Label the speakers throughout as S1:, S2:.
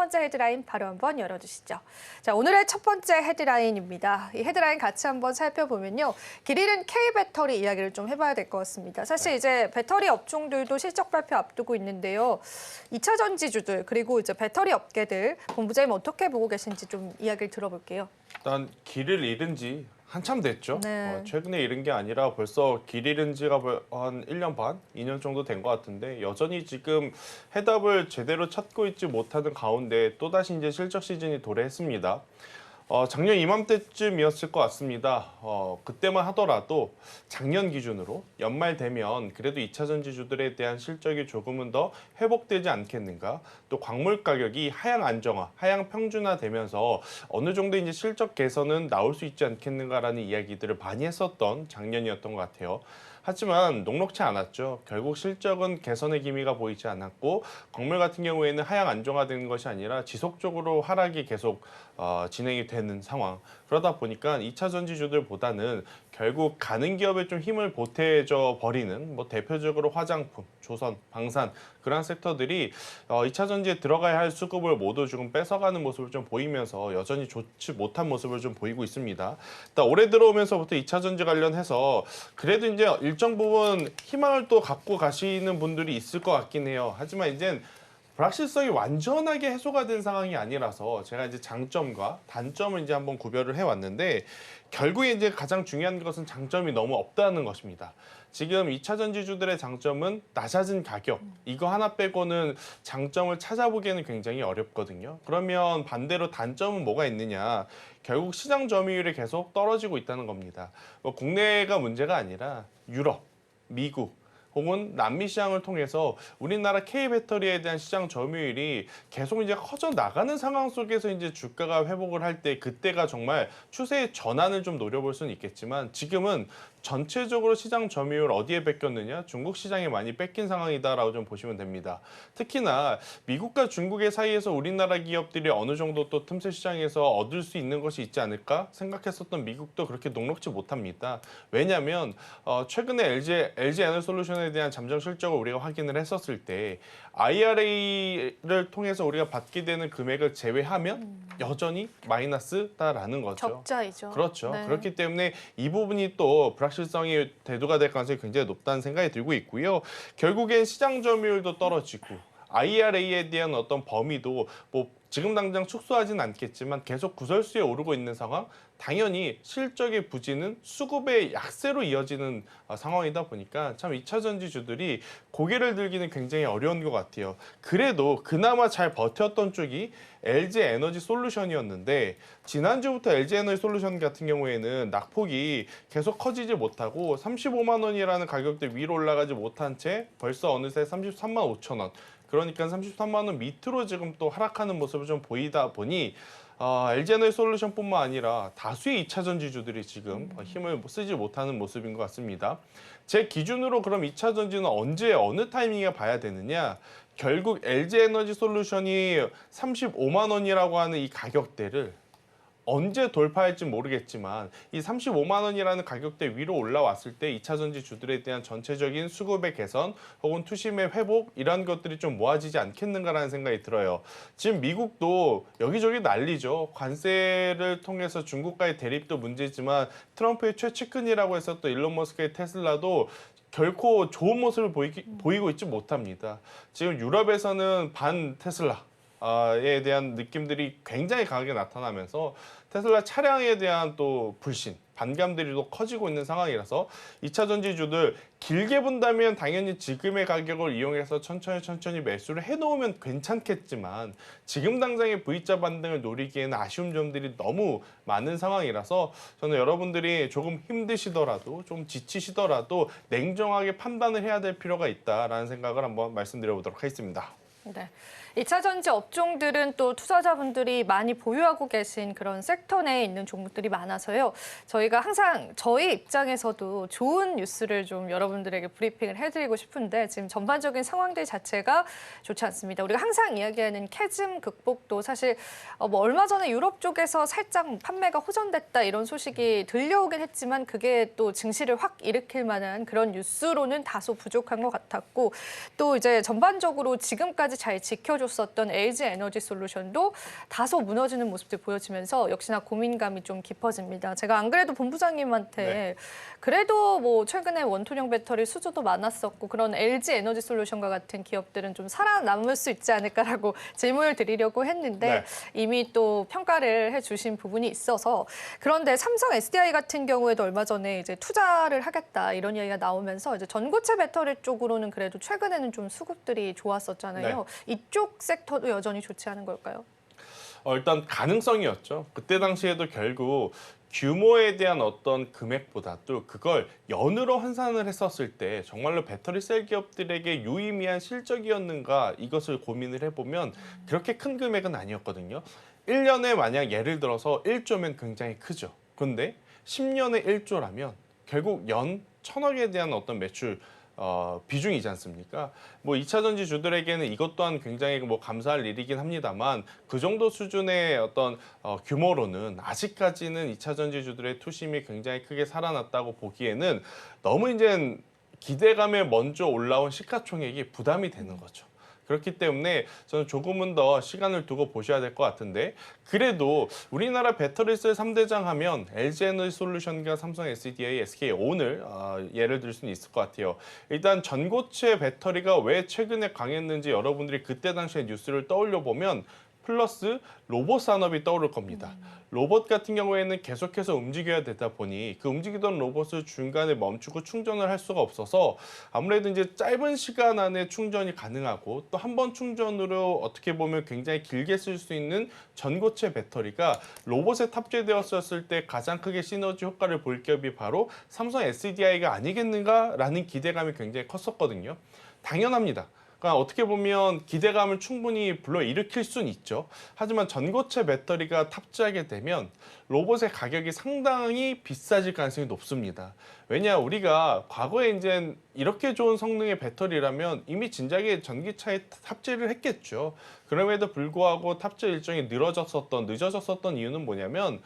S1: 번째 헤드라인 바로 한번 열어주시죠. 자, 오늘의 첫 번째 헤드라인입니다. 이 헤드라인 같이 한번 살펴보면요. 길 잃은 K배터리 이야기를 좀 해봐야 될 것 같습니다. 사실 이제 배터리 업종들도 실적 발표 앞두고 있는데요. 2차 전지주들 그리고 이제 배터리 업계들 본부장님 어떻게 보고 계신지 좀 이야기를 들어볼게요.
S2: 일단 길을 잃은 지 한참 됐죠.
S1: 네.
S2: 최근에 잃은 게 아니라 벌써 길 잃은 지가 한 1년 반, 2년 정도 된 것 같은데 여전히 지금 해답을 제대로 찾고 있지 못하는 가운데 또다시 이제 실적 시즌이 도래했습니다. 작년 이맘때쯤이었을 것 같습니다. 그때만 하더라도 작년 기준으로 연말 되면 그래도 2차 전지주들에 대한 실적이 조금은 더 회복되지 않겠는가? 또 광물 가격이 하향 안정화, 하향 평준화 되면서 어느 정도 이제 실적 개선은 나올 수 있지 않겠는가라는 이야기들을 많이 했었던 작년이었던 것 같아요. 하지만 녹록치 않았죠. 결국 실적은 개선의 기미가 보이지 않았고 광물 같은 경우에는 하향 안정화되는 것이 아니라 지속적으로 하락이 계속 진행이 되는 상황. 그러다 보니까 2차 전지주들보다는 결국 가는 기업에 좀 힘을 보태져 버리는 뭐 대표적으로 화장품, 조선, 방산 그런 섹터들이 2차 전지에 들어가야 할 수급을 모두 지금 뺏어가는 모습을 좀 보이면서 여전히 좋지 못한 모습을 좀 보이고 있습니다. 일단 올해 들어오면서부터 2차 전지 관련해서 그래도 이제 일정 부분 희망을 또 갖고 가시는 분들이 있을 것 같긴 해요. 하지만 이젠 불확실성이 완전하게 해소가 된 상황이 아니라서 제가 이제 장점과 단점을 이제 한번 구별을 해왔는데 결국에 이제 가장 중요한 것은 장점이 너무 없다는 것입니다. 지금 2차 전지주들의 장점은 낮아진 가격, 이거 하나 빼고는 장점을 찾아보기에는 굉장히 어렵거든요. 그러면 반대로 단점은 뭐가 있느냐? 결국 시장 점유율이 계속 떨어지고 있다는 겁니다. 국내가 문제가 아니라 유럽, 미국, 혹은 남미 시장을 통해서 우리나라 K배터리에 대한 시장 점유율이 계속 이제 커져 나가는 상황 속에서 이제 주가가 회복을 할 때 그때가 정말 추세의 전환을 좀 노려볼 수는 있겠지만 지금은 전체적으로 시장 점유율 어디에 뺏겼느냐? 중국 시장에 많이 뺏긴 상황이다라고 좀 보시면 됩니다. 특히나 미국과 중국의 사이에서 우리나라 기업들이 어느 정도 또 틈새 시장에서 얻을 수 있는 것이 있지 않을까 생각했었던 미국도 그렇게 녹록지 못합니다. 왜냐하면 최근에 LG 에너솔루션에 대한 잠정 실적을 우리가 확인을 했었을 때 IRA를 통해서 우리가 받게 되는 금액을 제외하면 여전히 마이너스다라는 거죠.
S1: 적자이죠.
S2: 그렇죠.
S1: 네.
S2: 그렇기 때문에 이 부분이 또 불확실성이 대두가 될 가능성이 굉장히 높다는 생각이 들고 있고요. 결국엔 시장 점유율도 떨어지고 IRA에 대한 어떤 범위도 뭐 지금 당장 축소하진 않겠지만 계속 구설수에 오르고 있는 상황, 당연히 실적의 부진은 수급의 약세로 이어지는 상황이다 보니까 참 2차 전지주들이 고개를 들기는 굉장히 어려운 것 같아요. 그래도 그나마 잘 버텼던 쪽이 LG 에너지 솔루션이었는데 지난주부터 LG 에너지 솔루션 같은 경우에는 낙폭이 계속 커지지 못하고 35만 원이라는 가격대 위로 올라가지 못한 채 벌써 어느새 33만 5천 원. 그러니까 33만 원 밑으로 지금 또 하락하는 모습을 좀 보이다 보니 LG에너지 솔루션뿐만 아니라 다수의 2차 전지주들이 지금 힘을 쓰지 못하는 모습인 것 같습니다. 제 기준으로 그럼 2차 전지는 언제 어느 타이밍에 봐야 되느냐? 결국 LG에너지 솔루션이 35만 원이라고 하는 이 가격대를 언제 돌파할지 모르겠지만 이 35만 원이라는 가격대 위로 올라왔을 때 2차 전지 주들에 대한 전체적인 수급의 개선 혹은 투심의 회복 이런 것들이 좀 모아지지 않겠는가라는 생각이 들어요. 지금 미국도 여기저기 난리죠. 관세를 통해서 중국과의 대립도 문제지만 트럼프의 최측근이라고 했었던 일론 머스크의 테슬라도 결코 좋은 모습을 보이고 있지 못합니다. 지금 유럽에서는 반 테슬라에 대한 느낌들이 굉장히 강하게 나타나면서 테슬라 차량에 대한 또 불신, 반감들이 또 커지고 있는 상황이라서 2차 전지주들 길게 본다면 당연히 지금의 가격을 이용해서 천천히 매수를 해놓으면 괜찮겠지만 지금 당장의 V자 반등을 노리기에는 아쉬운 점들이 너무 많은 상황이라서 저는 여러분들이 조금 힘드시더라도 좀 지치시더라도 냉정하게 판단을 해야 될 필요가 있다라는 생각을 한번 말씀드려보도록 하겠습니다.
S1: 네. 2차 전지 업종들은 또 투자자분들이 많이 보유하고 계신 그런 섹터 내에 있는 종목들이 많아서요. 저희가 항상 저희 입장에서도 좋은 뉴스를 좀 여러분들에게 브리핑을 해드리고 싶은데 지금 전반적인 상황들 자체가 좋지 않습니다. 우리가 항상 이야기하는 캐즘 극복도 사실 뭐 얼마 전에 유럽 쪽에서 살짝 판매가 호전됐다 이런 소식이 들려오긴 했지만 그게 또 증시를 확 일으킬 만한 그런 뉴스로는 다소 부족한 것 같았고 또 이제 전반적으로 지금까지 잘 지켜줘 버텨줬었던 LG 에너지 솔루션도 다소 무너지는 모습들 보여지면서 역시나 고민감이 좀 깊어집니다. 제가 안 그래도 본부장님한테
S2: 네.
S1: 그래도 뭐 최근에 원통형 배터리 수주도 많았었고 그런 LG 에너지 솔루션과 같은 기업들은 좀 살아남을 수 있지 않을까라고 질문을 드리려고 했는데
S2: 네.
S1: 이미 또 평가를 해주신 부분이 있어서 그런데 삼성 SDI 같은 경우에도 얼마 전에 이제 투자를 하겠다 이런 이야기가 나오면서 이제 전고체 배터리 쪽으로는 그래도 최근에는 좀 수급들이 좋았었잖아요. 이쪽 섹터도 여전히 좋지 않은 걸까요?
S2: 일단 가능성이었죠. 그때 당시에도 결국 규모에 대한 어떤 금액보다도 그걸 연으로 환산을 했었을 때 정말로 배터리 셀 기업들에게 유의미한 실적이었는가 이것을 고민을 해보면 그렇게 큰 금액은 아니었거든요. 1년에 만약 예를 들어서 1조면 굉장히 크죠. 근데 10년에 1조라면 결국 연 1,000억에 대한 어떤 매출 비중이지 않습니까? 뭐 2차 전지 주들에게는 이것 또한 굉장히 뭐 감사할 일이긴 합니다만 그 정도 수준의 어떤 규모로는 아직까지는 2차 전지 주들의 투심이 굉장히 크게 살아났다고 보기에는 너무 이제 기대감에 먼저 올라온 시가총액이 부담이 되는 거죠. 그렇기 때문에 저는 조금은 더 시간을 두고 보셔야 될 것 같은데 그래도 우리나라 배터리셀 3대장 하면 LG에너지솔루션과 삼성 SDI, SK온을 예를 들 수는 있을 것 같아요. 일단 전고체 배터리가 왜 최근에 강했는지 여러분들이 그때 당시의 뉴스를 떠올려 보면 플러스 로봇 산업이 떠오를 겁니다. 로봇 같은 경우에는 계속해서 움직여야 되다 보니 그 움직이던 로봇을 중간에 멈추고 충전을 할 수가 없어서 아무래도 이제 짧은 시간 안에 충전이 가능하고 또 한 번 충전으로 어떻게 보면 굉장히 길게 쓸 수 있는 전고체 배터리가 로봇에 탑재되었을 때 가장 크게 시너지 효과를 볼 기업이 바로 삼성 SDI가 아니겠는가라는 기대감이 굉장히 컸었거든요. 당연합니다. 그러니까 어떻게 보면 기대감을 충분히 불러일으킬 수는 있죠. 하지만 전고체 배터리가 탑재하게 되면 로봇의 가격이 상당히 비싸질 가능성이 높습니다. 왜냐 우리가 과거에 이제 이렇게 좋은 성능의 배터리라면 이미 진작에 전기차에 탑재를 했겠죠. 그럼에도 불구하고 탑재 일정이 늦어졌었던 이유는 뭐냐면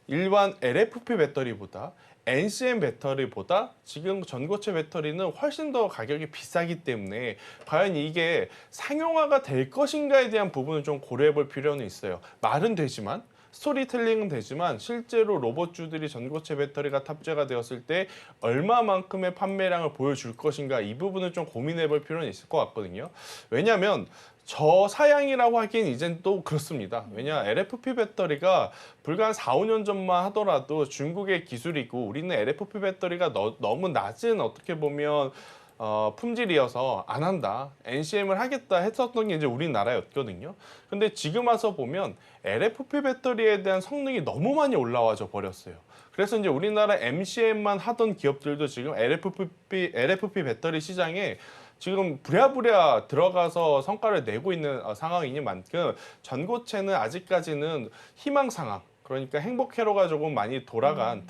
S2: 일반 LFP 배터리보다 NCM 배터리보다 지금 전고체 배터리는 훨씬 더 가격이 비싸기 때문에 과연 이게 상용화가 될 것인가에 대한 부분을 좀 고려해 볼 필요는 있어요. 말은 되지만 스토리텔링은 되지만 실제로 로봇주들이 전고체 배터리가 탑재가 되었을 때 얼마만큼의 판매량을 보여줄 것인가 이 부분을 좀 고민해 볼 필요는 있을 것 같거든요. 왜냐하면 저사양이라고 하기엔 이젠 또 그렇습니다. 왜냐 LFP 배터리가 불과 한 4, 5년 전만 하더라도 중국의 기술이고 우리는 LFP 배터리가 너무 낮은 어떻게 보면 품질이어서 안 한다. NCM을 하겠다 했었던 게 이제 우리나라였거든요. 근데 지금 와서 보면 LFP 배터리에 대한 성능이 너무 많이 올라와져 버렸어요. 그래서 이제 우리나라 MCM만 하던 기업들도 지금 LFP 배터리 시장에 지금 부랴부랴 들어가서 성과를 내고 있는 상황이니만큼 전고체는 아직까지는 희망 상황. 그러니까 행복 회로가 조금 많이 들어간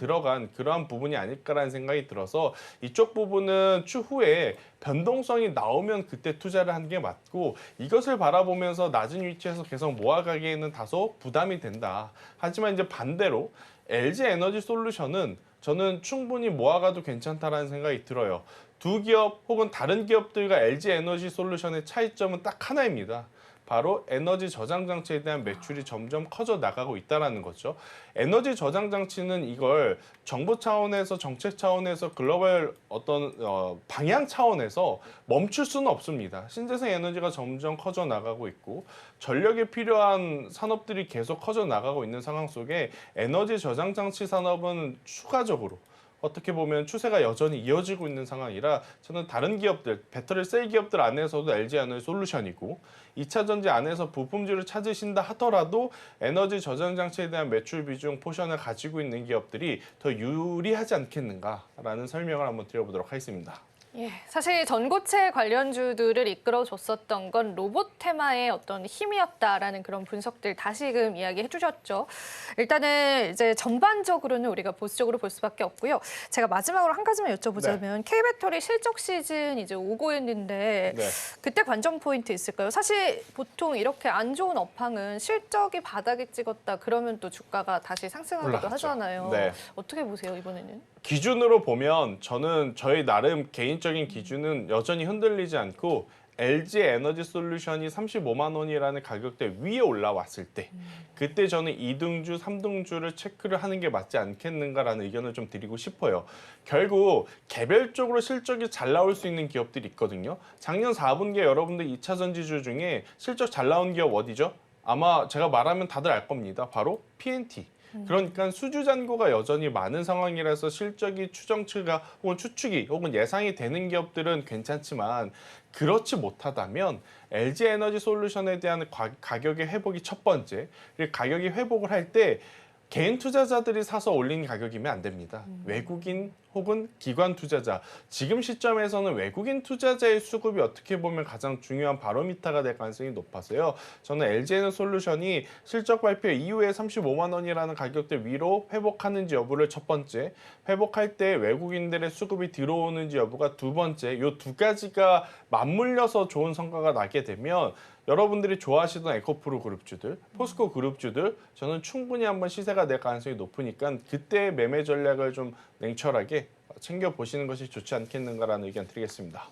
S2: 그러한 부분이 아닐까라는 생각이 들어서 이쪽 부분은 추후에 변동성이 나오면 그때 투자를 하는 게 맞고 이것을 바라보면서 낮은 위치에서 계속 모아가기에는 다소 부담이 된다. 하지만 이제 반대로 LG 에너지 솔루션은 저는 충분히 모아가도 괜찮다라는 생각이 들어요. 두 기업 혹은 다른 기업들과 LG 에너지 솔루션의 차이점은 딱 하나입니다. 바로 에너지 저장 장치에 대한 매출이 점점 커져 나가고 있다는 거죠. 에너지 저장 장치는 이걸 정부 차원에서 정책 차원에서 글로벌 어떤 방향 차원에서 멈출 수는 없습니다. 신재생 에너지가 점점 커져 나가고 있고 전력이 필요한 산업들이 계속 커져 나가고 있는 상황 속에 에너지 저장 장치 산업은 추가적으로 어떻게 보면 추세가 여전히 이어지고 있는 상황이라 저는 다른 기업들, 배터리 셀 기업들 안에서도 LG에너지 솔루션이고 2차 전지 안에서 부품주를 찾으신다 하더라도 에너지 저장 장치에 대한 매출 비중 포션을 가지고 있는 기업들이 더 유리하지 않겠는가라는 설명을 한번 드려보도록 하겠습니다.
S1: 예, 사실 전고체 관련주들을 이끌어줬었던 건 로봇 테마의 어떤 힘이었다라는 그런 분석들 다시금 이야기해 주셨죠. 일단은 이제 전반적으로는 우리가 보수적으로 볼 수밖에 없고요. 제가 마지막으로 한 가지만 여쭤보자면 K배터리 실적 시즌 이제 오고 있는데
S2: 네.
S1: 그때 관전 포인트 있을까요? 사실 보통 이렇게 안 좋은 업황은 실적이 바닥에 찍었다 그러면 또 주가가 다시 상승하기도
S2: 올라갔죠.
S1: 하잖아요.
S2: 네.
S1: 어떻게 보세요, 이번에는?
S2: 기준으로 보면 저는 저희 나름 개인적인 기준은 여전히 흔들리지 않고 LG 에너지 솔루션이 35만 원이라는 가격대 위에 올라왔을 때 그때 저는 2등주, 3등주를 체크를 하는 게 맞지 않겠는가라는 의견을 좀 드리고 싶어요. 결국 개별적으로 실적이 잘 나올 수 있는 기업들이 있거든요. 작년 4분기에 여러분들 2차 전지주 중에 실적 잘 나온 기업 어디죠? 아마 제가 말하면 다들 알 겁니다. 바로 PNT. 그러니까 수주 잔고가 여전히 많은 상황이라서 실적이 추정치가 혹은 추측이 혹은 예상이 되는 기업들은 괜찮지만 그렇지 못하다면 LG 에너지 솔루션에 대한 가격의 회복이 첫 번째. 그리고 가격이 회복을 할 때 개인 투자자들이 사서 올린 가격이면 안 됩니다. 외국인 혹은 기관 투자자. 지금 시점에서는 외국인 투자자의 수급이 어떻게 보면 가장 중요한 바로미터가 될 가능성이 높아서요. 저는 LG에너솔루션이 실적 발표 이후에 35만 원이라는 가격대 위로 회복하는지 여부를 첫 번째, 회복할 때 외국인들의 수급이 들어오는지 여부가 두 번째, 이 두 가지가 맞물려서 좋은 성과가 나게 되면 여러분들이 좋아하시던 에코프로 그룹주들, 포스코 그룹주들 저는 충분히 한번 시세가 될 가능성이 높으니까 그때 매매 전략을 좀 냉철하게 챙겨보시는 것이 좋지 않겠는가라는 의견 드리겠습니다.